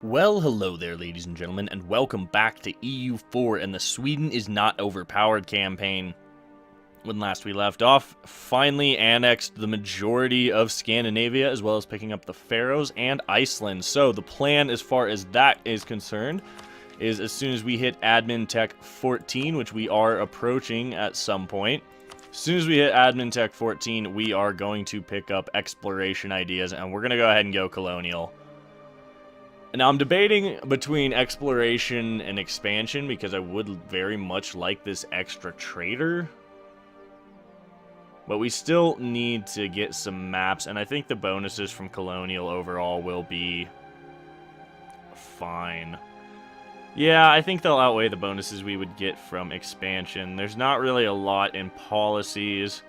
Well, hello there, ladies and gentlemen, and welcome back to EU4 and the Sweden is Not Overpowered campaign. When last we left off, finally annexed the majority of Scandinavia, as well as picking up the Faroes and Iceland. So the plan as far as that is concerned is as soon as we hit Admin Tech 14, which we are approaching at some point, as soon as we hit Admin Tech 14, we are going to pick up exploration ideas, and we're going to go ahead and go colonial. Now, I'm debating between exploration and expansion because I would very much like this extra trader. But we still need to get some maps, and I think the bonuses from colonial overall will be fine. Yeah, I think they'll outweigh the bonuses we would get from expansion. There's not really a lot in policies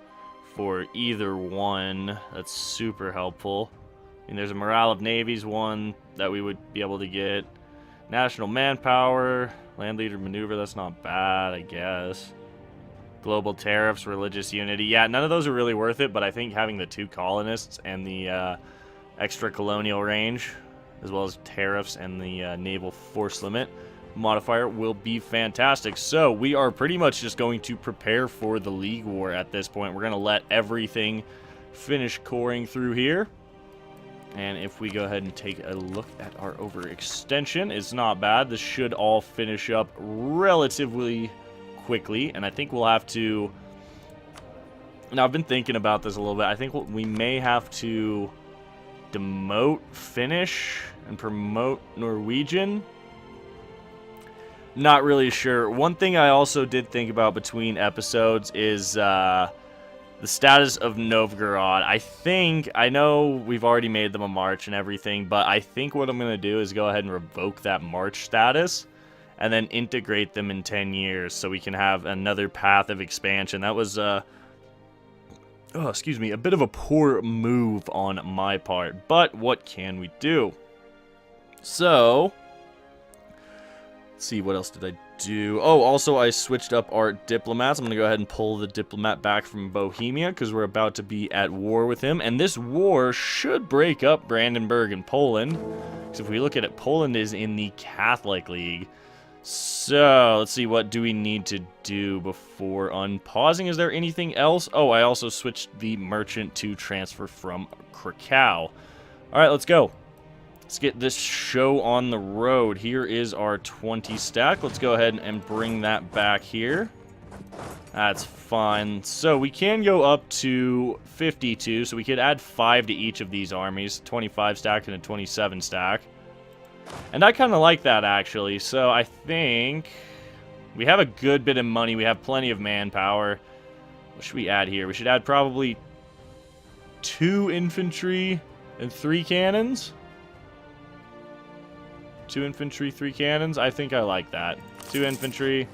for either one that's super helpful. I mean, there's a morale of navies one that we would be able to get. National manpower, land leader maneuver, that's not bad, I guess. Global tariffs, religious unity. Yeah, none of those are really worth it, but I think having the 2 colonists and the extra colonial range, as well as tariffs and the naval force limit modifier will be fantastic. So we are pretty much just going to prepare for the League War at this point. We're going to let everything finish coring through here. And if we go ahead and take a look at our overextension, it's not bad. This should all finish up relatively quickly, and I think we'll have to... Now, I've been thinking about this a little bit. I think we may have to demote Finnish and promote Norwegian. Not really sure. One thing I also did think about between episodes is the status of Novgorod. I know we've already made them a march and everything, but I think what I'm going to do is go ahead and revoke that march status and then integrate them in 10 years so we can have another path of expansion. That was, a bit of a poor move on my part, but what can we do? So, let's see, what else did I do? Oh, also I switched up our diplomats. I'm going to go ahead and pull the diplomat back from Bohemia because we're about to be at war with him. And this war should break up Brandenburg and Poland. Because if we look at it, Poland is in the Catholic League. So, let's see, what do we need to do before unpausing? Is there anything else? Oh, I also switched the merchant to transfer from Krakow. Alright, let's go. Let's get this show on the road. Here is our 20 stack. Let's go ahead and bring that back here. That's fine. So we can go up to 52. So we could add 5 to each of these armies. 25 stack and a 27 stack. And I kind of like that, actually. So I think we have a good bit of money. We have plenty of manpower. What should we add here? We should add probably 2 infantry and 3 cannons. 2 infantry, 3 cannons. I think I like that. 2 infantry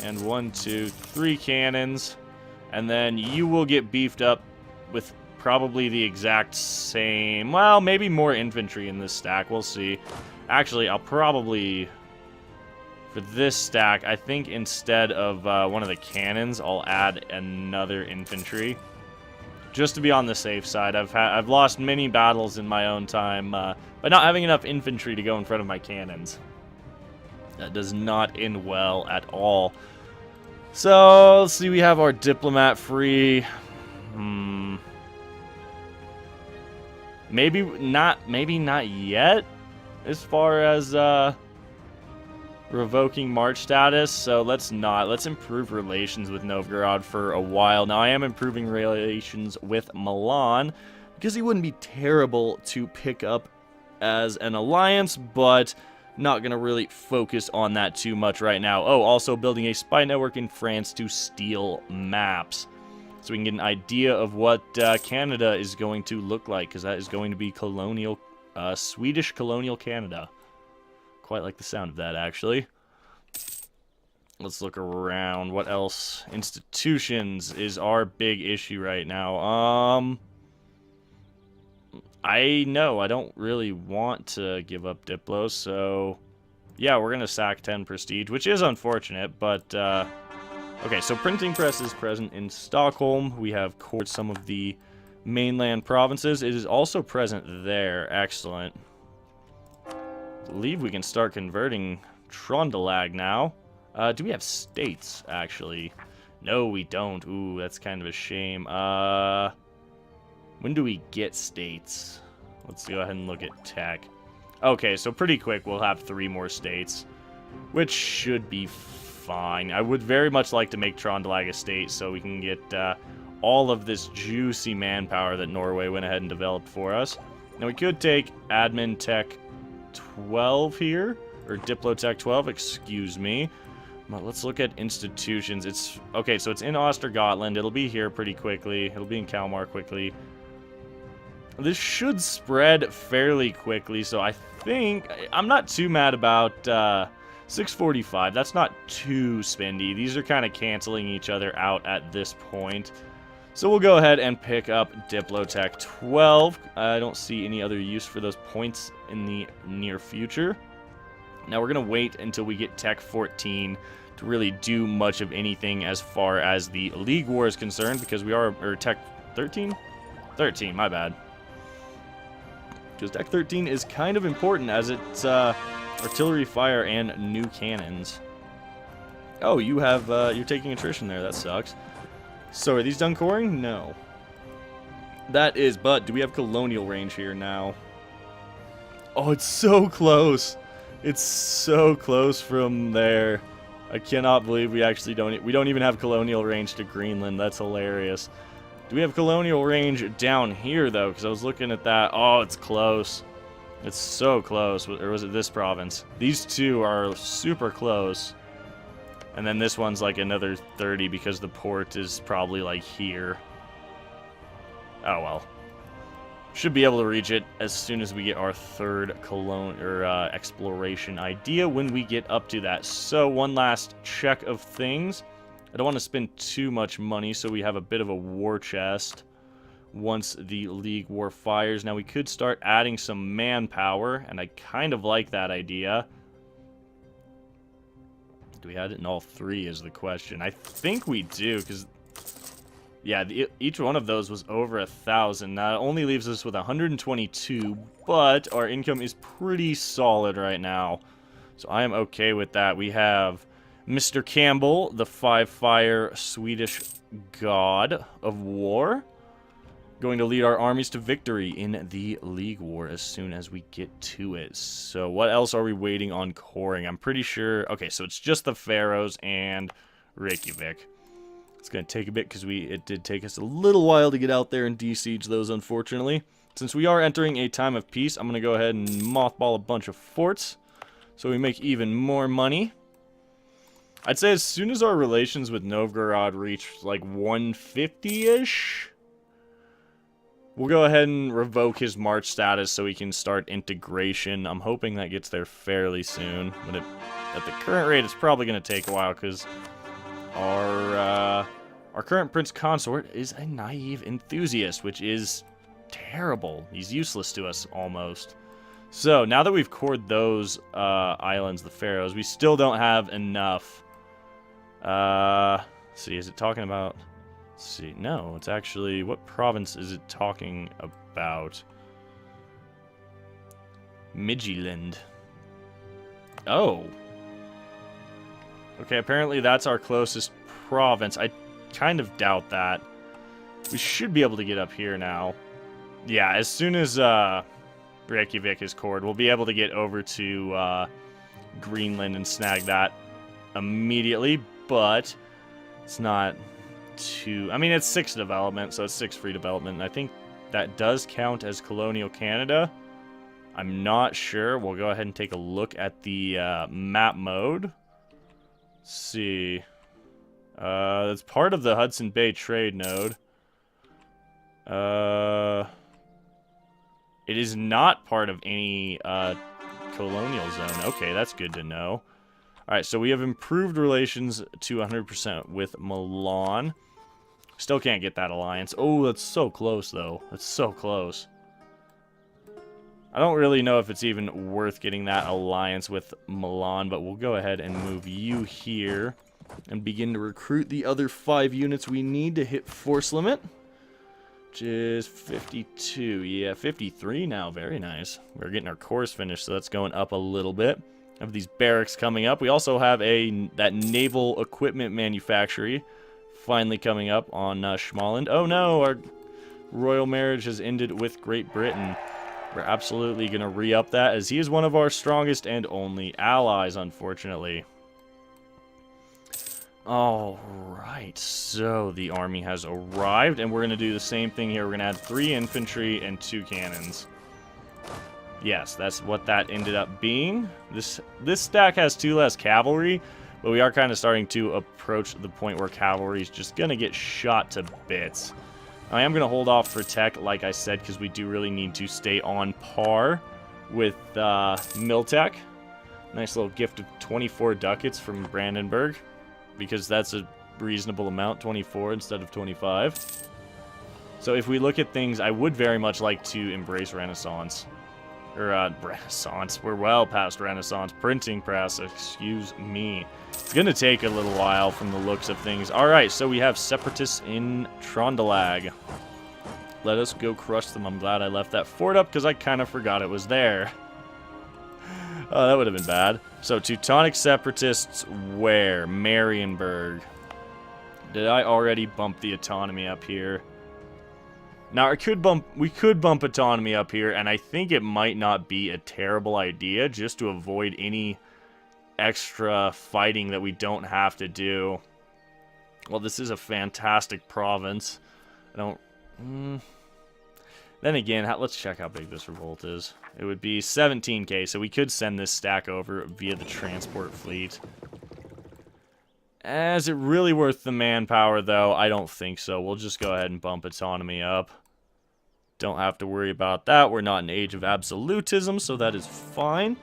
and 1, 2, 3 cannons. And then you will get beefed up with probably the exact same... Well, maybe more infantry in this stack. We'll see. Actually, I'll probably... For this stack, I think instead of one of the cannons, I'll add another infantry. Just to be on the safe side. I've lost many battles in my own time by not having enough infantry to go in front of my cannons. That does not end well at all. So, let's see, we have our diplomat free. Maybe not yet, as far as revoking march status. So let's improve relations with Novgorod for a while. Now I am improving relations with Milan because he wouldn't be terrible to pick up as an alliance, but not gonna really focus on that too much right now. Oh, also building a spy network in France to steal maps so we can get an idea of what Canada is going to look like, because that is going to be colonial, Swedish colonial Canada. Quite like the sound of that, actually. Let's look around. What else? Institutions is our big issue right now. I know I don't really want to give up Diplo, so yeah, we're gonna sack 10 prestige, which is unfortunate, but okay, so printing press is present in Stockholm. We have cored some of the mainland provinces. It is also present there. Excellent. believe we can start converting Trondelag now. Do we have states, actually? No, we don't. Ooh, that's kind of a shame. When do we get states? Let's go ahead and look at tech. Okay, so pretty quick we'll have 3 more states, which should be fine. I would very much like to make Trondelag a state so we can get all of this juicy manpower that Norway went ahead and developed for us. Now we could take Admin Tech 12 here, or Diplotech 12, excuse me. But let's look at institutions. It's okay, so it's in Ostergotland. It'll be here pretty quickly. It'll be in Kalmar quickly. This should spread fairly quickly, so I think I'm not too mad about 645. That's not too spendy. These are kind of canceling each other out at this point. So we'll go ahead and pick up Diplotech 12. I don't see any other use for those points in the near future. Now we're going to wait until we get Tech 14 to really do much of anything as far as the League War is concerned, because we are, or Tech 13? 13, my bad. Because Tech 13 is kind of important as it's artillery fire and new cannons. Oh, you have, you're taking attrition there, that sucks. So are these done coring? No. That is, but do we have colonial range here now? Oh, it's so close. It's so close from there. I cannot believe we actually don't even have colonial range to Greenland. That's hilarious. Do we have colonial range down here, though? Because I was looking at that. Oh, it's close. It's so close. Or was it this province? These two are super close. And then this one's like another 30 because the port is probably like here. Oh, well. Should be able to reach it as soon as we get our third exploration idea when we get up to that. So one last check of things. I don't want to spend too much money, so we have a bit of a war chest once the League War fires. Now we could start adding some manpower, and I kind of like that idea. Do we add it in all 3 is the question. I think we do, because yeah, each one of those was over 1,000. Now, it only leaves us with 122, but our income is pretty solid right now. So I am okay with that. We have Mr. Campbell, the 5-fire Swedish god of war, going to lead our armies to victory in the League War as soon as we get to it. So what else are we waiting on coring? I'm pretty sure... Okay, so it's just the Faroes and Reykjavik. It's going to take a bit because it did take us a little while to get out there and de-siege those, unfortunately. Since we are entering a time of peace, I'm going to go ahead and mothball a bunch of forts so we make even more money. I'd say as soon as our relations with Novgorod reach like 150-ish, we'll go ahead and revoke his March status so we can start integration. I'm hoping that gets there fairly soon. But at the current rate, it's probably going to take a while because our current Prince Consort is a naive enthusiast, which is terrible. He's useless to us, almost. So, now that we've cored those islands, the Faroes, we still don't have enough. Let's see, is it talking about... Let's see, no, it's actually... What province is it talking about? Midtjylland. Oh. Okay, apparently that's our closest province. I kind of doubt that. We should be able to get up here now. Yeah, as soon as Reykjavik is cored, we'll be able to get over to Greenland and snag that immediately, but it's not too... I mean, it's 6 development, so it's 6 free development, and I think that does count as colonial Canada. I'm not sure. We'll go ahead and take a look at the map mode. Let's see. That's part of the Hudson Bay trade node. It is not part of any colonial zone. Okay, that's good to know. Alright, so we have improved relations to 100% with Milan. Still can't get that alliance. Oh, that's so close, though. That's so close. I don't really know if it's even worth getting that alliance with Milan, but we'll go ahead and move you here and begin to recruit the other 5 units we need to hit force limit. which is 52. Yeah, 53 now. Very nice. We're getting our cores finished, so that's going up a little bit. Have these barracks coming up. We also have that naval equipment manufactory finally coming up on Schmalland. Oh no, our royal marriage has ended with Great Britain. We're absolutely going to re-up that, as he is one of our strongest and only allies, unfortunately. Alright, so the army has arrived, and we're going to do the same thing here. We're going to add 3 infantry and 2 cannons. Yes, that's what that ended up being. This stack has 2 less cavalry, but we are kind of starting to approach the point where cavalry is just going to get shot to bits. I am going to hold off for tech, like I said, because we do really need to stay on par with Miltech. Nice little gift of 24 ducats from Brandenburg, because that's a reasonable amount, 24 instead of 25. So if we look at things, I would very much like to embrace Renaissance. Or, Renaissance. We're well past Renaissance. Printing press, excuse me. It's gonna take a little while from the looks of things. Alright, so we have separatists in Trondelag. Let us go crush them. I'm glad I left that fort up, because I kind of forgot it was there. Oh, that would have been bad. So, Teutonic separatists where? Marienburg. Did I already bump the autonomy up here? Now, we could bump autonomy up here, and I think it might not be a terrible idea, just to avoid any extra fighting that we don't have to do. Well, this is a fantastic province. I don't... Then again, let's check how big this revolt is. It would be 17k, so we could send this stack over via the transport fleet. Is it really worth the manpower, though? I don't think so. We'll just go ahead and bump autonomy up. Don't have to worry about that. We're not in age of absolutism, so that is fine.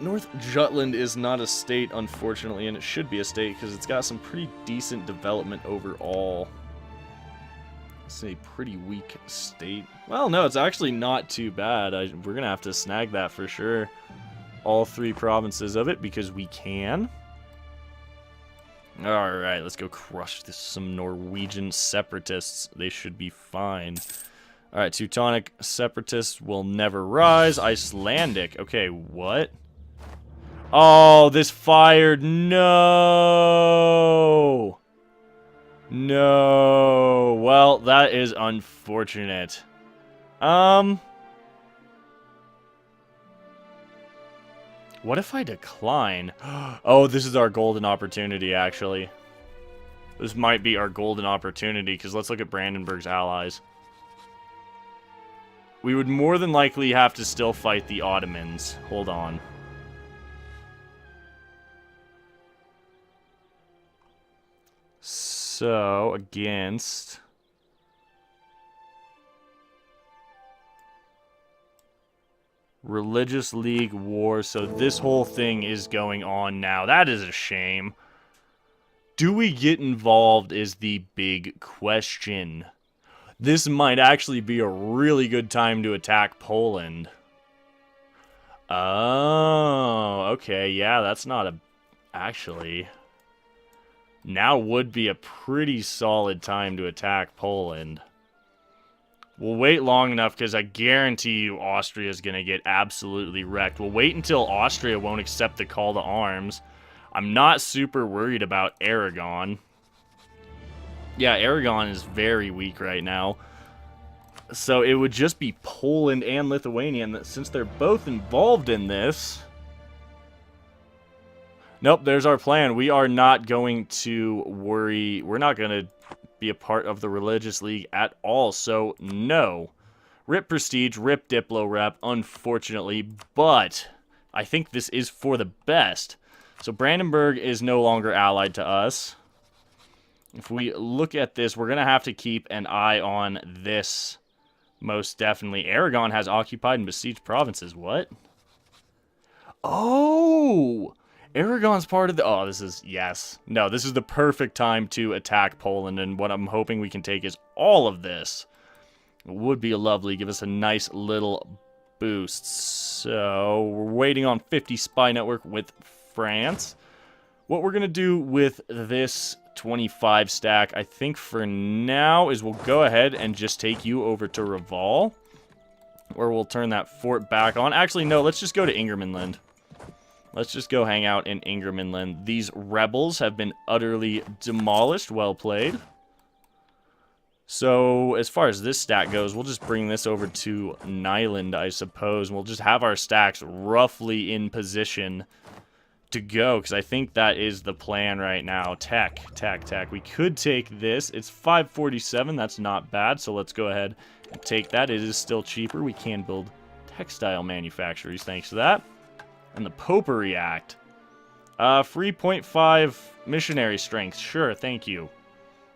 North Jutland is not a state, unfortunately, and it should be a state because it's got some pretty decent development overall. It's a pretty weak state. Well, no, it's actually not too bad. We're going to have to snag that for sure. All 3 provinces of it, because we can. Alright, let's go crush some Norwegian separatists. They should be fine. Alright, Teutonic separatists will never rise. Icelandic. Okay, what? Oh, this fired. No! No. Well, that is unfortunate. What if I decline? Oh, this is our golden opportunity, actually. This might be our golden opportunity, because let's look at Brandenburg's allies. We would more than likely have to still fight the Ottomans. Hold on. So, against... Religious League War, so this whole thing is going on now. That is a shame. Do we get involved is the big question. This might actually be a really good time to attack Poland. Oh, okay, yeah, that's not a... Actually... Now would be a pretty solid time to attack Poland. We'll wait long enough, because I guarantee you Austria is going to get absolutely wrecked. We'll wait until Austria won't accept the call to arms. I'm not super worried about Aragon. Yeah, Aragon is very weak right now. So it would just be Poland and Lithuania, and since they're both involved in this... Nope, there's our plan. We are not going to worry. We're not going to be a part of the Religious League at all, so no. Rip Prestige, rip Diplo Rep, unfortunately, but I think this is for the best. So Brandenburg is no longer allied to us. If we look at this, we're going to have to keep an eye on this, most definitely. Aragon has occupied and besieged provinces. What? Oh! Aragon's part of the... Oh, this is... Yes. No, this is the perfect time to attack Poland, and what I'm hoping we can take is all of this. It would be lovely. Give us a nice little boost. So, we're waiting on 50 spy network with France. What we're going to do with this 25 stack. I think for now is we'll go ahead and just take you over to Reval, where we'll turn that fort back on. Actually, no, let's just go to Ingermanland. Let's just go hang out in Ingermanland. These rebels have been utterly demolished. Well played. So, as far as this stack goes, we'll just bring this over to Nyland, I suppose. We'll just have our stacks roughly in position to go, because I think that is the plan right now. Tech. We could take this. It's 547. That's not bad, so let's go ahead and take that. It is still cheaper. We can build textile manufactories thanks to that. And the Popery Act. Free 0.5 missionary strength. Sure, thank you.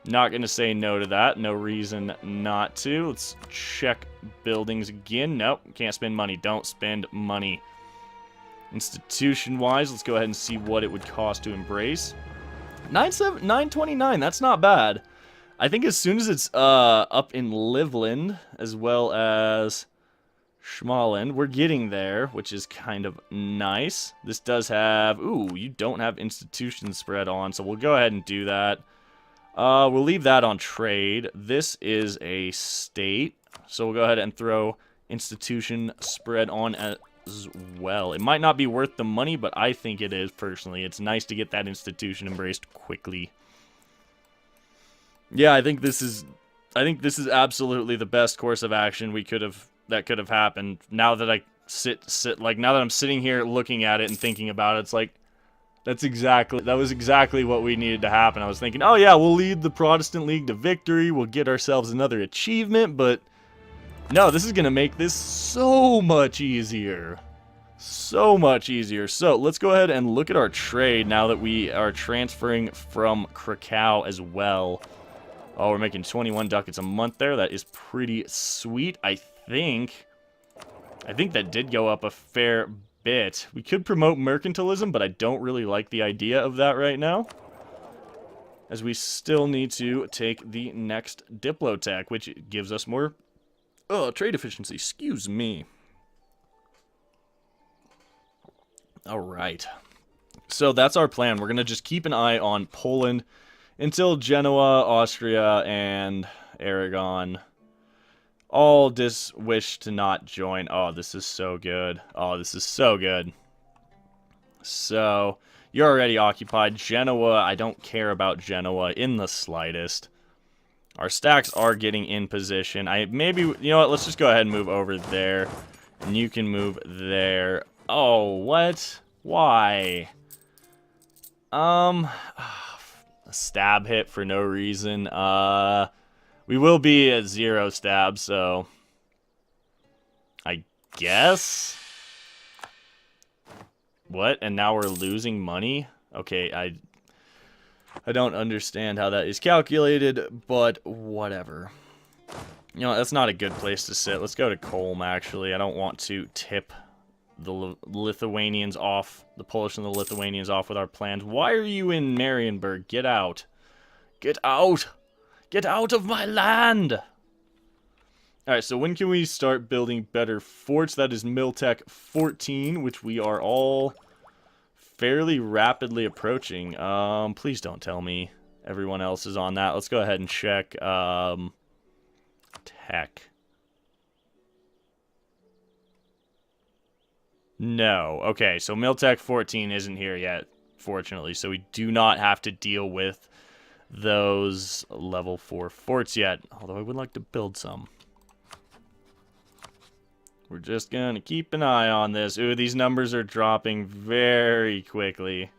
Not going to say no to that. No reason not to. Let's check buildings again. Nope, can't spend money. Don't spend money. Institution-wise, let's go ahead and see what it would cost to embrace. 929, that's not bad. I think as soon as it's up in Livland, as well as Schmalland, we're getting there, which is kind of nice. This does have... Ooh, you don't have institution spread on, so we'll go ahead and do that. We'll leave that on trade. This is a state, so we'll go ahead and throw institution spread on as well. It might not be worth the money, but I think it is, personally. It's nice to get that institution embraced quickly. Yeah, I think this is absolutely the best course of action that could have happened. Now that I now that I'm sitting here looking at it and thinking about it, it's like that was exactly what we needed to happen. I was thinking, oh yeah, we'll lead the Protestant League to victory, we'll get ourselves another achievement, but no, this is going to make this so much easier. So much easier. So, let's go ahead and look at our trade now that we are transferring from Krakow as well. Oh, we're making 21 ducats a month there. That is pretty sweet. I think that did go up a fair bit. We could promote mercantilism, but I don't really like the idea of that right now, as we still need to take the next Diplotech, which gives us more trade efficiency. Excuse me. Alright. So that's our plan. We're going to just keep an eye on Poland until Genoa, Austria, and Aragon all just wish to not join. Oh, this is so good. Oh, this is so good. So, you're already occupied. Genoa, I don't care about Genoa in the slightest. Our stacks are getting in position. You know what, let's just go ahead and move over there. And you can move there. Oh, what? Why? A stab hit for no reason. We will be at 0 stabs, so I guess. What? And now we're losing money? Okay, I don't understand how that is calculated, but whatever. You know, that's not a good place to sit. Let's go to Colm, actually. I don't want to tip the Lithuanians off, the Polish and the Lithuanians off with our plans. Why are you in Marienburg? Get out. Get out! Get out of my land! Alright, so when can we start building better forts? That is Miltech 14, which we are all fairly rapidly approaching. Please don't tell me everyone else is on that. Let's go ahead and check, tech. No. Okay, so Miltech 14 isn't here yet, fortunately, so we do not have to deal with those level 4 forts yet, although I would like to build some. We're just gonna keep an eye on this. Ooh, these numbers are dropping very quickly.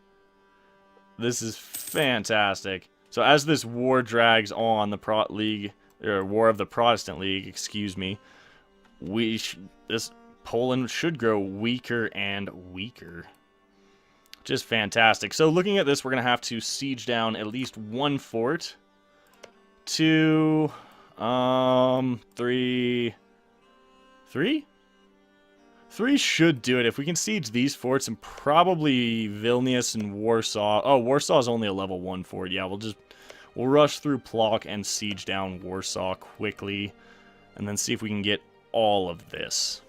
This is fantastic. So as this war drags on, the War of the Protestant League, excuse me, this Poland should grow weaker and weaker. Just fantastic. So looking at this, we're going to have to siege down at least 1 fort. 2, 3. 3? 3 should do it. If we can siege these forts and probably Vilnius and Warsaw. Oh, Warsaw is only a level 1 fort. Yeah, we'll rush through Plock and siege down Warsaw quickly. And then see if we can get all of this.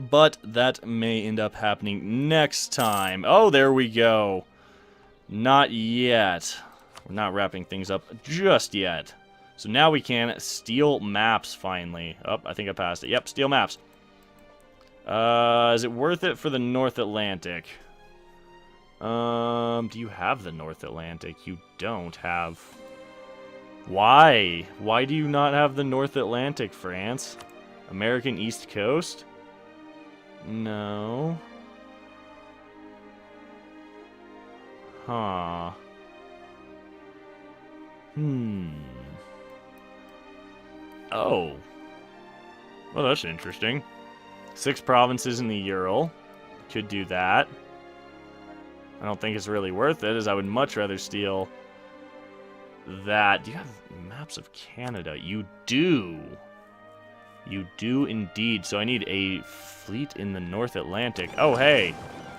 But that may end up happening next time. Oh, there we go. Not yet. We're not wrapping things up just yet. So now we can steal maps, finally. Oh, I think I passed it. Yep, steal maps. Is it worth it for the North Atlantic? Do you have the North Atlantic? You don't have... Why? Why do you not have the North Atlantic, France? American East Coast? No. Huh. Oh. Well, that's interesting. 6 provinces in the Ural. Could do that. I don't think it's really worth it, as I would much rather steal that. Do you have maps of Canada? You do. You do indeed. So I need a fleet in the North Atlantic. Oh, hey.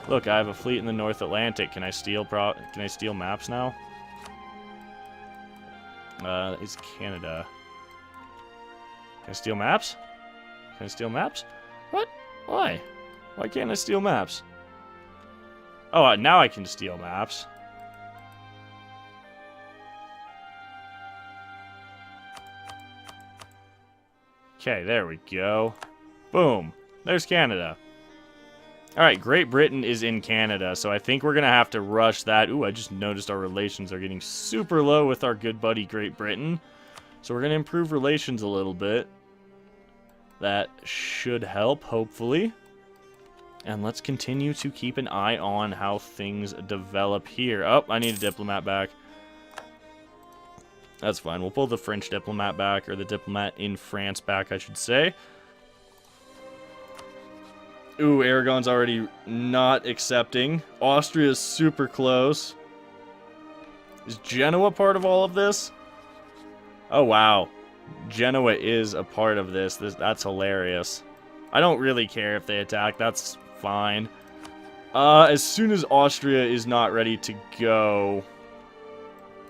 Look, I have a fleet in the North Atlantic. Can I steal maps now? It's Canada. Can I steal maps? Can I steal maps? What? Why? Why can't I steal maps? Oh, now I can steal maps. Okay, there we go. Boom. There's Canada. Alright, Great Britain is in Canada, so I think we're going to have to rush that. Ooh, I just noticed our relations are getting super low with our good buddy Great Britain. So we're going to improve relations a little bit. That should help, hopefully. And let's continue to keep an eye on how things develop here. Oh, I need a diplomat back. That's fine. We'll pull the French diplomat back, or the diplomat in France back, I should say. Ooh, Aragon's already not accepting. Austria's super close. Is Genoa part of all of this? Oh, wow. Genoa is a part of this. That's hilarious. I don't really care if they attack. That's fine. As soon as Austria is not ready to go,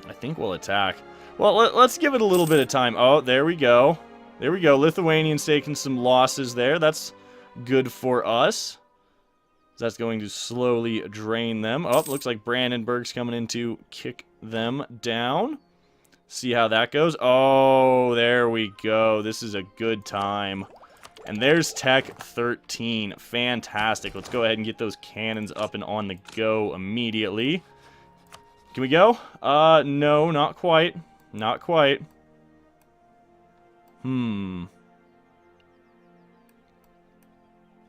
I think we'll attack. Well, let's give it a little bit of time. Oh, there we go. There we go. Lithuanians taking some losses there. That's good for us. That's going to slowly drain them. Oh, looks like Brandenburg's coming in to kick them down. See how that goes. Oh, there we go. This is a good time. And there's Tech 13. Fantastic. Let's go ahead and get those cannons up and on the go immediately. Can we go? No, not quite. Not quite.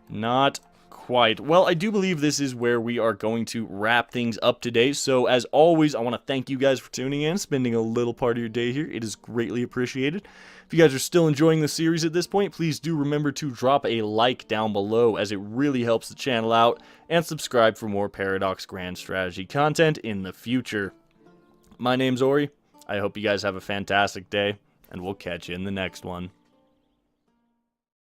Not quite. Well, I do believe this is where we are going to wrap things up today. So, as always, I want to thank you guys for tuning in, spending a little part of your day here. It is greatly appreciated. If you guys are still enjoying the series at this point, please do remember to drop a like down below, as it really helps the channel out, and subscribe for more Paradox Grand Strategy content in the future. My name's Ori. I hope you guys have a fantastic day, and we'll catch you in the next one.